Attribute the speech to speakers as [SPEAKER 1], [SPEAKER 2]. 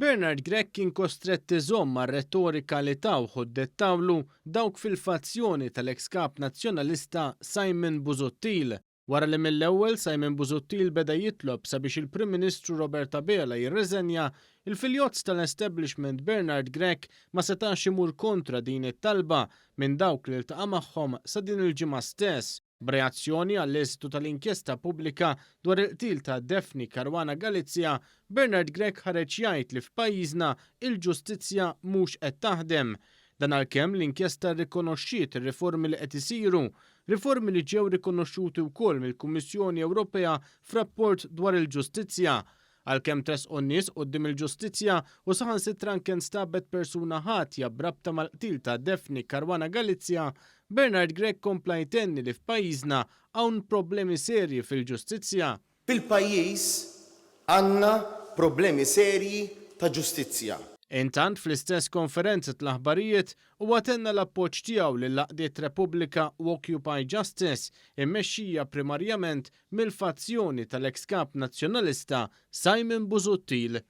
[SPEAKER 1] Bernard Gregg kien kostret iżomm mar-retorika li tawħu dettawlu dawk fil-fazzjoni tal-eks kap nazzjonalista Simon Busuttil. Wara li mill-ewwel Simon Busuttil beda jitlob sabiex il-Prim Ministru Roberta Bela jirriżenja, il-filjozz tal-establishment Bernard Gregg ma setax imur kontra din it-talba minn dawk li ltaqa' magħhom sa din il-ġimgħa stess. B'reazzjoni għall-eżitu tal-inkjesta pubblika dwar il-qtil ta' Daphne Caruana Galizia, Bernard Gregg ħareġ jgħid li f'pajjiżna il-ġustizzja mhux qed taħdem. Dan għalkemm l-inkjesta rrikonoxxiet ir-riformi li qed isiru, riformi li ġew rikonoxxuti wkoll mill-Kummissjoni Ewropea f'rapport dwar il-ġustizzja. Għalkemm tresqu n-nies quddiem il-ġustizzja u saħansitra kien stabet persuna ħatja brabta mal-qtil ta' Daphne Caruana Galizia, Bernard Gregg kompla jtenni li f'pajjiżna hawn problemi serji fil-ġustizzja.
[SPEAKER 2] Fil-pajjiż għandna problemi serji ta' ġustizzja.
[SPEAKER 1] Intant fl-istess konferenza tal-aħbarijiet huwa tenna l-appoġġ tiegħu lil-laqdiet Repubblika u Occupy Justice immexxija primarjament mill-fazzjoni tal-eks kap nazzjonalista Simon Busuttil.